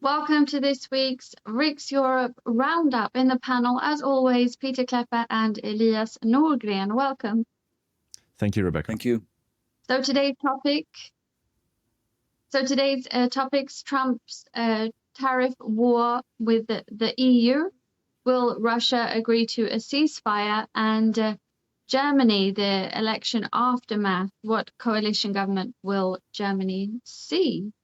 Welcome to this week's Riks Europe Round Up. In the panel, as always, Peter Klepper and Elias Norgren. Welcome. Thank you, Rebecca. Thank you. So today's topic's Trump's tariff war with the EU. Will Russia agree to a ceasefire? And Germany, the election aftermath. What coalition government will Germany see?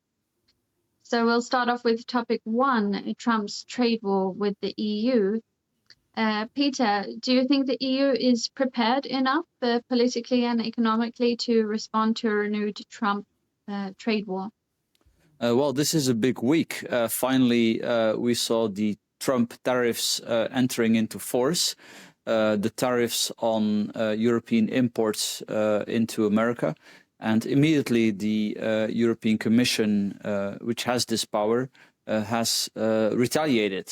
So we'll start off with topic one, Trump's trade war with the EU. Peter, do you think the EU is prepared enough politically and economically to respond to a renewed Trump trade war? Well, this is a big week. Finally, we saw the Trump tariffs entering into force, the tariffs on European imports into America. And immediately the European Commission, which has this power, has retaliated.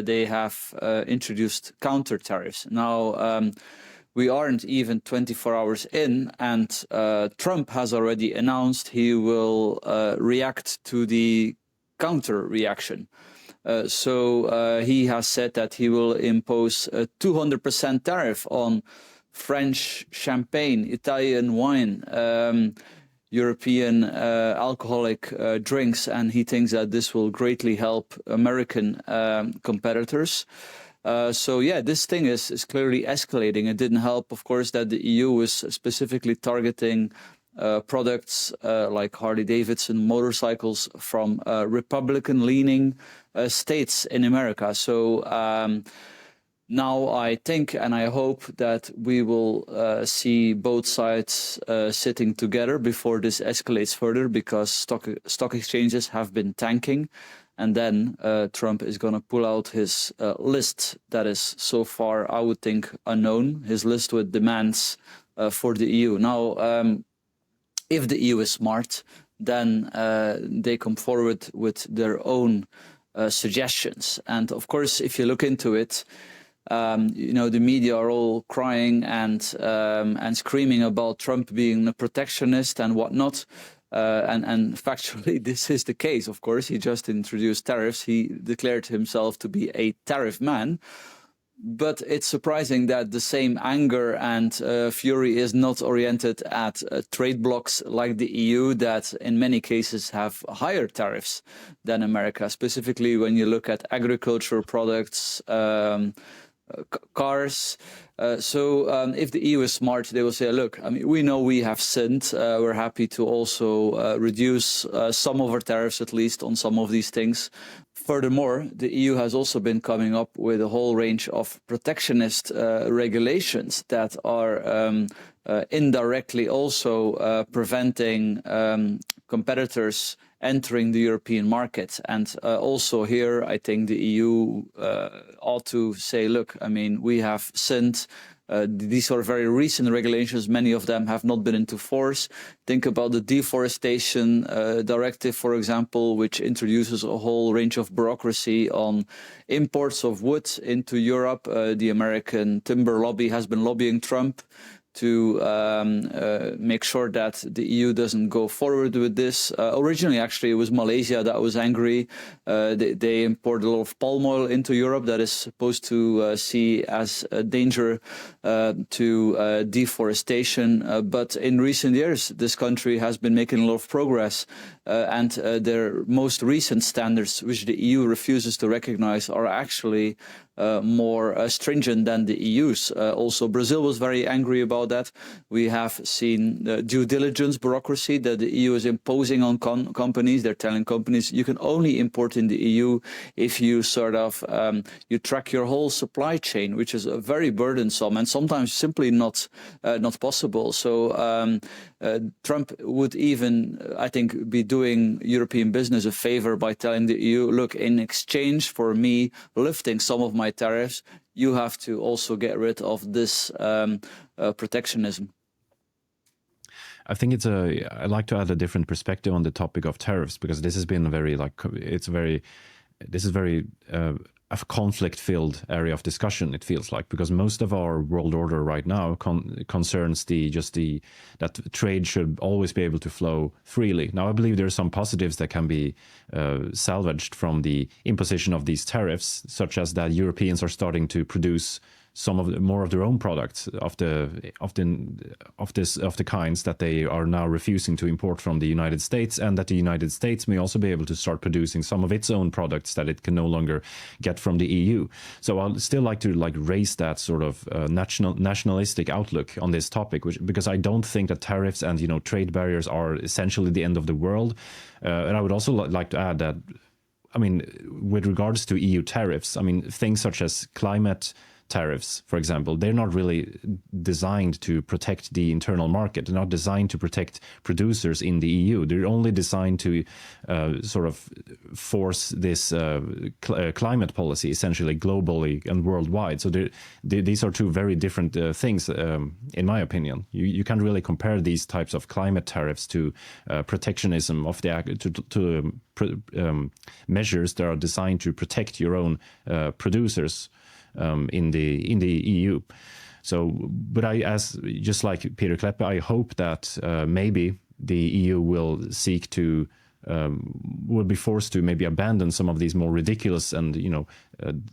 They have introduced counter tariffs. Now, we aren't even 24 hours in, and Trump has already announced he will react to the counter reaction. So he has said that he will impose a 200% tariff on French champagne, Italian wine, European alcoholic drinks, and he thinks that this will greatly help American competitors. So yeah, this thing is clearly escalating. It didn't help, of course, that the EU was specifically targeting products like Harley-Davidson motorcycles from Republican-leaning states in America. So now I think and I hope that we will see both sides sitting together before this escalates further, because stock exchanges have been tanking. And then Trump is going to pull out his list that is so far, I would think, unknown, his list with demands for the EU. Now, if the EU is smart, then they come forward with their own suggestions. And of course, if you look into it, the media are all crying and screaming about Trump being a protectionist and whatnot. And factually, this is the case. Of course, he just introduced tariffs. He declared himself to be a tariff man. But it's surprising that the same anger and fury is not oriented at trade blocs like the EU that in many cases have higher tariffs than America, specifically when you look at agricultural products, cars. So if the EU is smart, they will say, look, I mean, we know we have sinned. We're happy to also reduce some of our tariffs, at least on some of these things. Furthermore, the EU has also been coming up with a whole range of protectionist regulations that are indirectly also preventing competitors entering the European market. And also here, I think the EU ought to say, look, I mean, we have sinned. These are very recent regulations. Many of them have not been into force. Think about the deforestation directive, for example, which introduces a whole range of bureaucracy on imports of wood into Europe. The American timber lobby has been lobbying Trump to make sure that the EU doesn't go forward with this. Originally, actually, it was Malaysia that was angry. They import a lot of palm oil into Europe that is supposed to see as a danger to deforestation. But in recent years, this country has been making a lot of progress. And their most recent standards, which the EU refuses to recognize, are actually more stringent than the EU's. Also, Brazil was very angry about that. We have seen due diligence bureaucracy that the EU is imposing on companies. They're telling companies you can only import in the EU if you sort of you track your whole supply chain, which is very burdensome and sometimes simply not possible. So Trump would even, I think, be doing European business a favor by telling the EU, look, in exchange for me lifting some of my tariffs, you have to also get rid of this protectionism. I think I'd like to add a different perspective on the topic of tariffs, because this has been this is very a conflict-filled area of discussion, it feels like, because most of our world order right now concerns that trade should always be able to flow freely. Now, I believe there are some positives that can be salvaged from the imposition of these tariffs, such as that Europeans are starting to produce more of their own products of the kinds that they are now refusing to import from the United States, and that the United States may also be able to start producing some of its own products that it can no longer get from the EU. So I'll still like to raise that sort of nationalistic outlook on this topic, because I don't think that tariffs and trade barriers are essentially the end of the world. And I would also like to add that, I mean, with regards to EU tariffs, I mean, things such as climate tariffs, for example, they're not really designed to protect the internal market. They're not designed to protect producers in the EU. They're only designed to sort of force this climate policy, essentially globally and worldwide. So these are two very different things, in my opinion. You can't really compare these types of climate tariffs to protectionism of measures that are designed to protect your own producers in the EU. So, but just like Peter Kleppe, I hope that maybe the EU will seek to will be forced to maybe abandon some of these more ridiculous and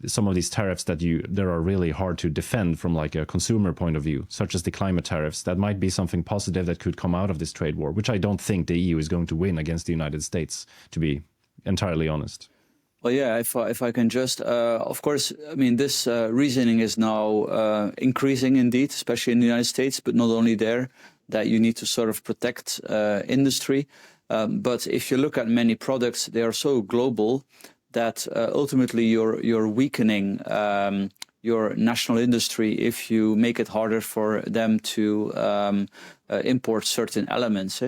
some of these tariffs that are really hard to defend from like a consumer point of view, such as the climate tariffs. That might be something positive that could come out of this trade war, which I don't think the EU is going to win against the United States, to be entirely honest. Well, yeah, if I can just, of course, I mean, this reasoning is now increasing indeed, especially in the United States, but not only there, that you need to sort of protect industry. But if you look at many products, they are so global that ultimately you're weakening your national industry if you make it harder for them to import certain elements,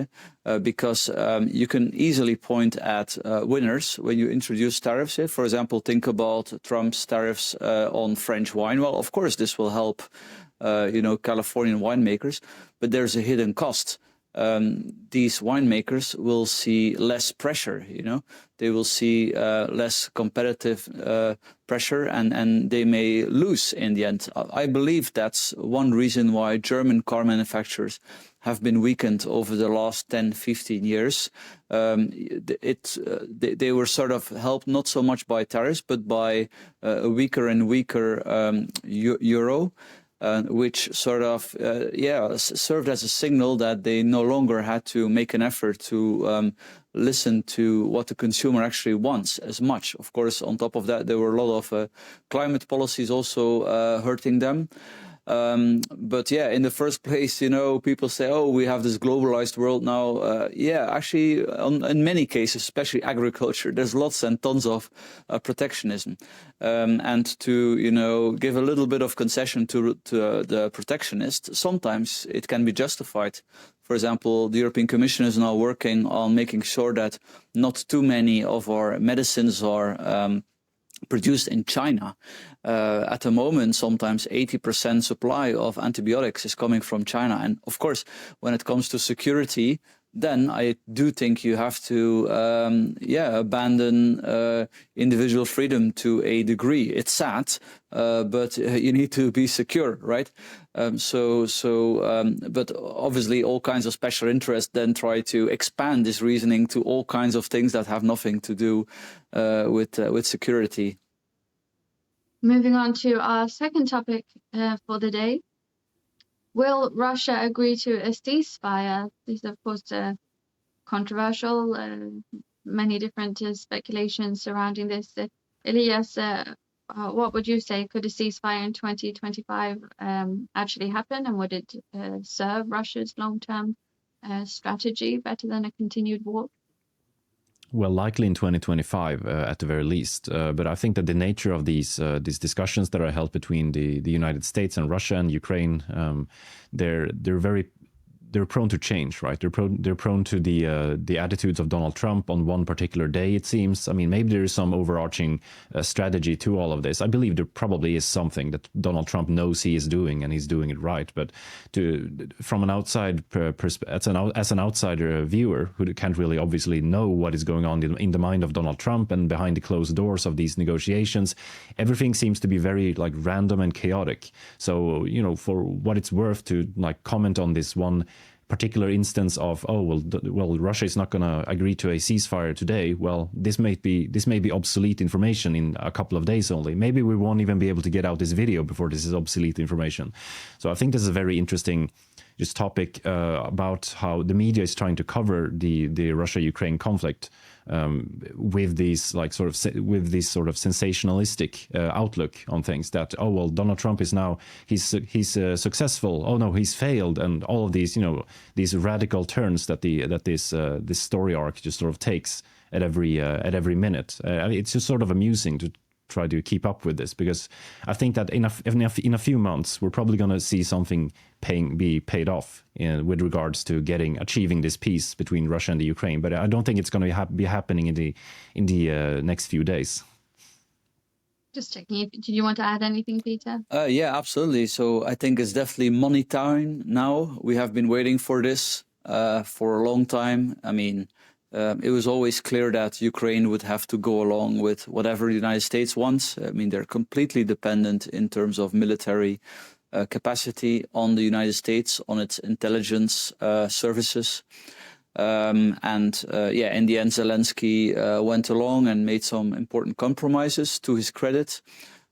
because you can easily point at winners when you introduce tariffs. For example, think about Trump's tariffs on French wine. Well, of course, this will help, Californian winemakers, but there's a hidden cost. These winemakers will see less pressure, they will see less competitive pressure, and they may lose in the end. I believe that's one reason why German car manufacturers have been weakened over the last 10, 15 years. They were sort of helped not so much by tariffs, but by a weaker and weaker euro. Which sort of, served as a signal that they no longer had to make an effort to listen to what the consumer actually wants as much. Of course, on top of that, there were a lot of climate policies also hurting them. But yeah, in the first place, people say, oh, we have this globalized world now. Actually, in many cases, especially agriculture, there's lots and tons of protectionism. And to, give a little bit of concession to the protectionist, sometimes it can be justified. For example, the European Commission is now working on making sure that not too many of our medicines are produced in China. At the moment, sometimes 80% supply of antibiotics is coming from China. And of course, when it comes to security, then I do think you have to, abandon individual freedom to a degree. It's sad, but you need to be secure, right? But obviously all kinds of special interests then try to expand this reasoning to all kinds of things that have nothing to do with security. Moving on to our second topic for the day. Will Russia agree to a ceasefire? This is, of course, controversial. Many different speculations surrounding this. Elias, what would you say? Could a ceasefire in 2025 actually happen? And would it serve Russia's long-term strategy better than a continued war? Well, likely in 2025 at the very least. But I think that the nature of these discussions that are held between the United States and Russia and Ukraine, they're they're prone to change, right? They're prone to the attitudes of Donald Trump on one particular day, it seems. I mean, maybe there is some overarching strategy to all of this. I believe there probably is something that Donald Trump knows he is doing, and he's doing it right. But from an outside as an outsider viewer who can't really obviously know what is going on in the mind of Donald Trump and behind the closed doors of these negotiations, everything seems to be very like random and chaotic. So, you know, for what it's worth to like comment on this one particular instance of, oh, well, Russia is not going to agree to a ceasefire today. Well, this may be obsolete information in a couple of days only. Maybe we won't even be able to get out this video before this is obsolete information. So I think this is a very interesting topic about how the media is trying to cover the Russia-Ukraine conflict with these sensationalistic outlook on things, that, oh, well, Donald Trump is now he's successful, oh no, he's failed, and all of these, you know, these radical turns that this story arc just sort of takes at every minute. It's just sort of amusing to try to keep up with this, because I think that in a few months we're probably going to see something be paid off with regards to achieving this peace between Russia and the Ukraine. But I don't think it's going to be happening in the next few days. Just checking. Did you want to add anything, Peter? Yeah, absolutely. So I think it's definitely money time now. We have been waiting for this for a long time. I mean, it was always clear that Ukraine would have to go along with whatever the United States wants. I mean, they're completely dependent in terms of military capacity on the United States, on its intelligence services. In the end, Zelensky went along and made some important compromises, to his credit.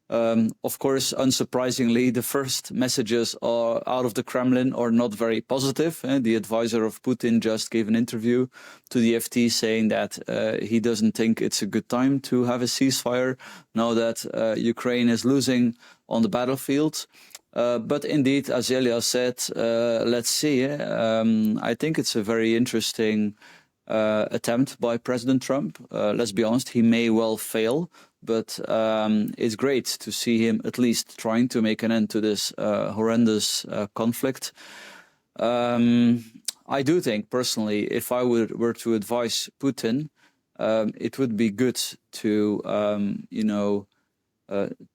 Of course, unsurprisingly, the first messages out of the Kremlin are not very positive. The advisor of Putin just gave an interview to the FT saying that he doesn't think it's a good time to have a ceasefire now that Ukraine is losing on the battlefield. But indeed, as Elia said, let's see. I think it's a very interesting attempt by President Trump. Let's be honest, he may well fail. But it's great to see him at least trying to make an end to this horrendous conflict. I do think, personally, if I were to advise Putin, it would be good to,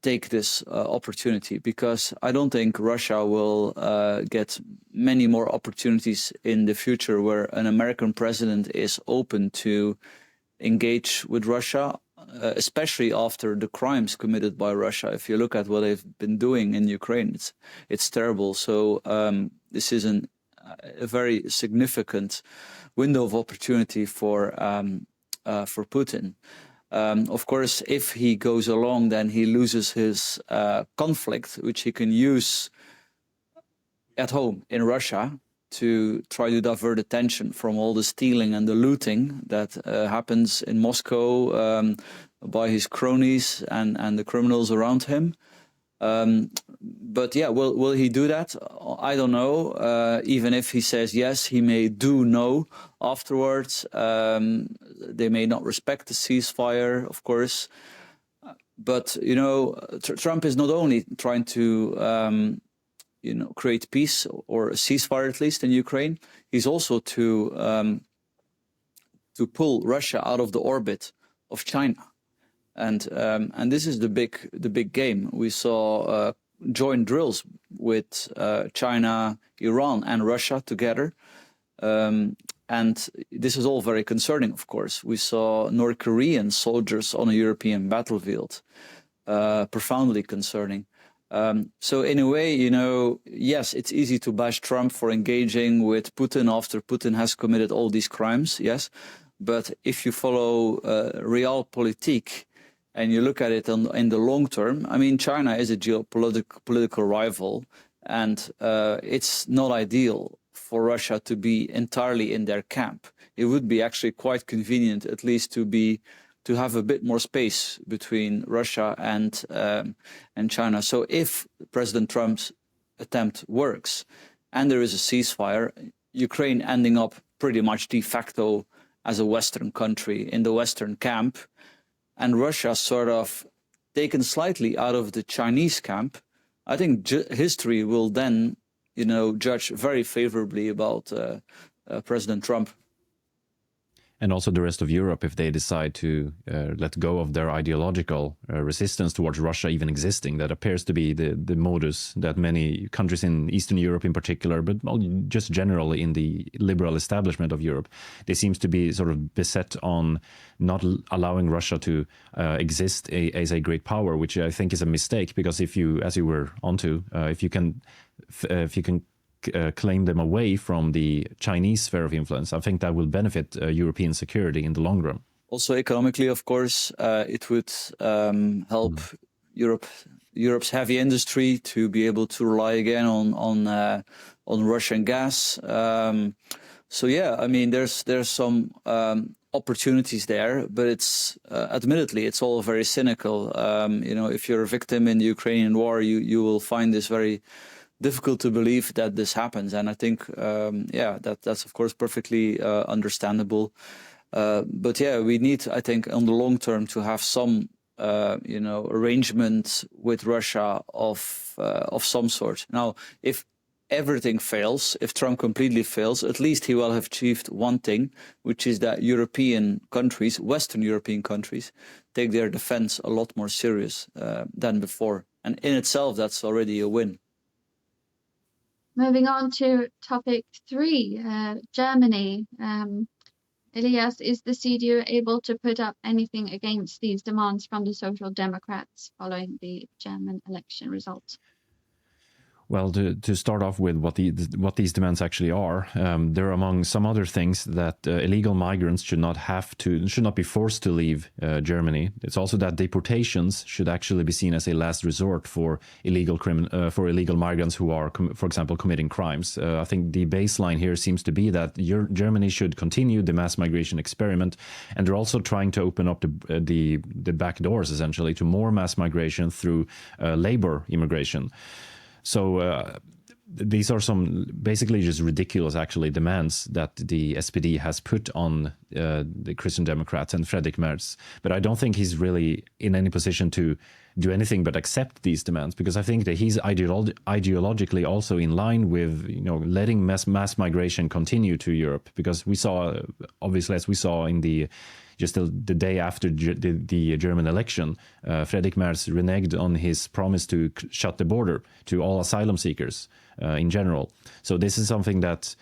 take this opportunity, because I don't think Russia will get many more opportunities in the future where an American president is open to engage with Russia, especially after the crimes committed by Russia. If you look at what they've been doing in Ukraine, it's terrible. So this is a very significant window of opportunity for Putin. Of course, if he goes along, then he loses his conflict, which he can use at home in Russia to try to divert attention from all the stealing and the looting that happens in Moscow by his cronies and the criminals around him. But yeah, will he do that? I don't know. Even if he says yes, he may do no afterwards. They may not respect the ceasefire, of course. But, Trump is not only trying to create peace, or a ceasefire at least, in Ukraine. He's also to pull Russia out of the orbit of China, and this is the big game. We saw joint drills with China, Iran, and Russia together, and this is all very concerning. Of course, we saw North Korean soldiers on a European battlefield, profoundly concerning. So in a way, yes, it's easy to bash Trump for engaging with Putin after Putin has committed all these crimes, yes. But if you follow realpolitik and you look at it in the long term, I mean, China is a geopolitical rival, and it's not ideal for Russia to be entirely in their camp. It would be actually quite convenient, at least, to have a bit more space between Russia and China. So if President Trump's attempt works and there is a ceasefire, Ukraine ending up pretty much de facto as a Western country in the Western camp, and Russia sort of taken slightly out of the Chinese camp, I think history will then, judge very favorably about President Trump. And also the rest of Europe, if they decide to let go of their ideological resistance towards Russia even existing. That appears to be the modus that many countries in Eastern Europe in particular, but just generally in the liberal establishment of Europe, they seems to be sort of beset on not allowing Russia to exist as a great power, which I think is a mistake, because if you, as you were onto, if you can claim them away from the Chinese sphere of influence, I think that will benefit European security in the long run. Also economically, of course, it would help Europe's heavy industry to be able to rely again on Russian gas. So yeah, I mean, there's some opportunities there, but it's admittedly it's all very cynical. If you're a victim in the Ukrainian war, you will find this very difficult to believe that this happens, and I think, that's of course perfectly understandable. But yeah, we need, I think, on the long term to have some, arrangement with Russia of some sort. Now, if everything fails, if Trump completely fails, at least he will have achieved one thing, which is that European countries, Western European countries, take their defense a lot more serious than before, and in itself, that's already a win. Moving on to topic 3, Germany. Elias, is the CDU able to put up anything against these demands from the Social Democrats following the German election results? Well, to start off with what these demands actually are, they're among some other things that illegal migrants should not be forced to leave Germany. It's also that deportations should actually be seen as a last resort for illegal migrants who are, for example, committing crimes. I think the baseline here seems to be that Germany should continue the mass migration experiment, and they're also trying to open up the back doors essentially to more mass migration through labor immigration. So these are some basically just ridiculous, actually, demands that the SPD has put on the Christian Democrats and Friedrich Merz. But I don't think he's really in any position to do anything but accept these demands, because I think that he's ideologically also in line with letting mass migration continue to Europe. Because we saw, obviously, as we saw in the day after the German election, Friedrich Merz reneged on his promise to shut the border to all asylum seekers in general. So this is something that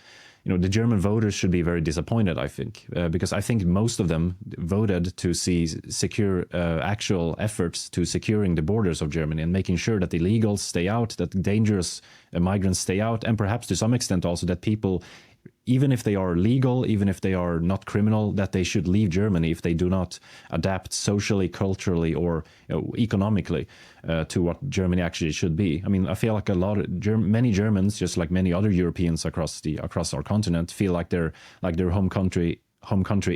the German voters should be very disappointed, I think, because I think most of them voted to see secure actual efforts to securing the borders of Germany and making sure that illegals stay out, that dangerous migrants stay out, and perhaps to some extent also that people, even if they are legal, even if they are not criminal, that they should leave Germany if they do not adapt socially, culturally, or economically to what Germany actually should be. I mean, I feel like many Germans, just like many other Europeans across our continent, feel like their home country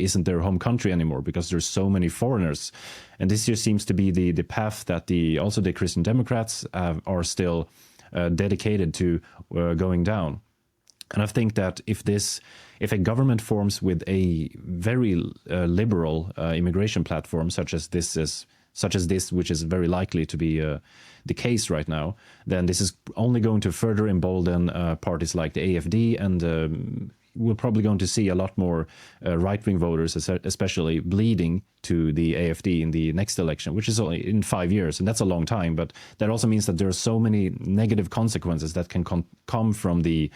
isn't their home country anymore because there's so many foreigners. And this just seems to be the path that also the Christian Democrats are still dedicated to going down. And I think that if a government forms with a very liberal immigration platform, such as this, which is very likely to be the case right now, then this is only going to further embolden parties like the AfD, and we're probably going to see a lot more right-wing voters, especially, bleeding to the AfD in the next election, which is only in 5 years, and that's a long time. But that also means that there are so many negative consequences that can come from the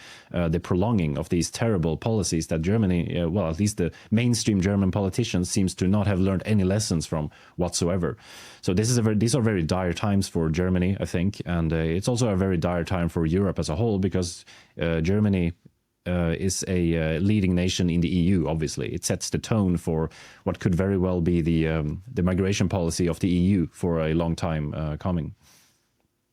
prolonging of these terrible policies that Germany, at least the mainstream German politicians, seems to not have learned any lessons from whatsoever. So these are very dire times for Germany, I think, and it's also a very dire time for Europe as a whole, because Germany is a leading nation in the EU. Obviously, it sets the tone for what could very well be the migration policy of the EU for a long time coming.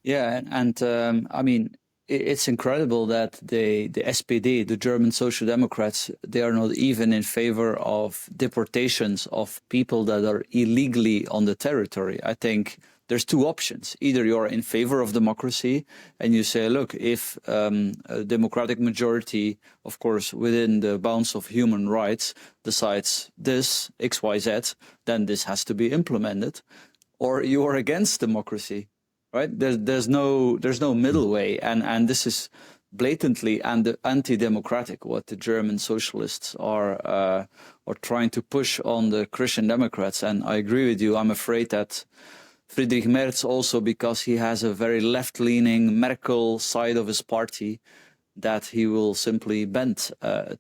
Yeah, and I mean, it's incredible that the SPD, the German Social Democrats, they are not even in favor of deportations of people that are illegally on the territory. I think there's two options. Either you're in favor of democracy and you say, look, if a democratic majority, of course, within the bounds of human rights, decides this, X, Y, Z, then this has to be implemented. Or you are against democracy, right? There's no middle way. And this is blatantly and anti-democratic, what the German socialists are trying to push on the Christian Democrats. And I agree with you. I'm afraid that Friedrich Merz, also because he has a very left-leaning Merkel side of his party, that he will simply bend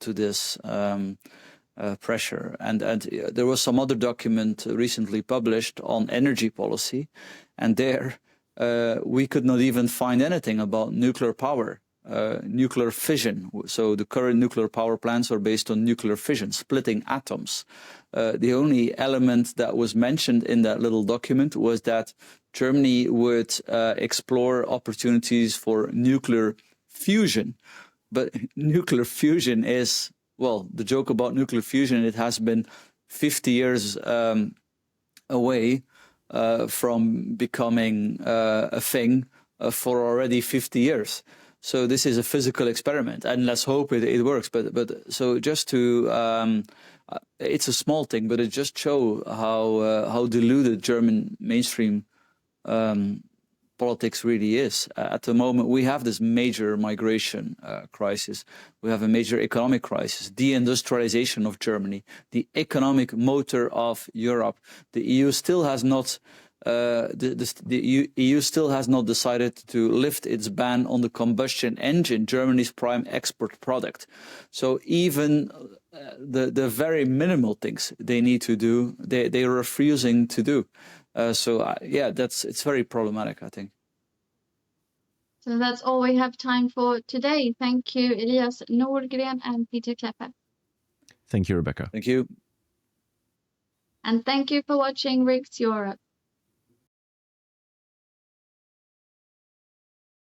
to this pressure. And there was some other document recently published on energy policy, and there we could not even find anything about nuclear power, nuclear fission. So the current nuclear power plants are based on nuclear fission, splitting atoms. The only element that was mentioned in that little document was that Germany would explore opportunities for nuclear fusion. But nuclear fusion is, well, the joke about nuclear fusion, it has been 50 years away from becoming a thing for already 50 years. So this is a physical experiment, and let's hope it works. But so just to, it's a small thing, but it just shows how deluded German mainstream politics really is. At the moment, we have this major migration crisis. We have a major economic crisis, deindustrialization of Germany, the economic motor of Europe. The EU still has not. The EU still has not decided to lift its ban on the combustion engine, Germany's prime export product. So even the very minimal things they need to do, they are refusing to do. Yeah, it's very problematic, I think. So that's all we have time for today. Thank you, Elias Nordgren and Peter Klepper. Thank you, Rebecca. Thank you. And thank you for watching Riks Europe.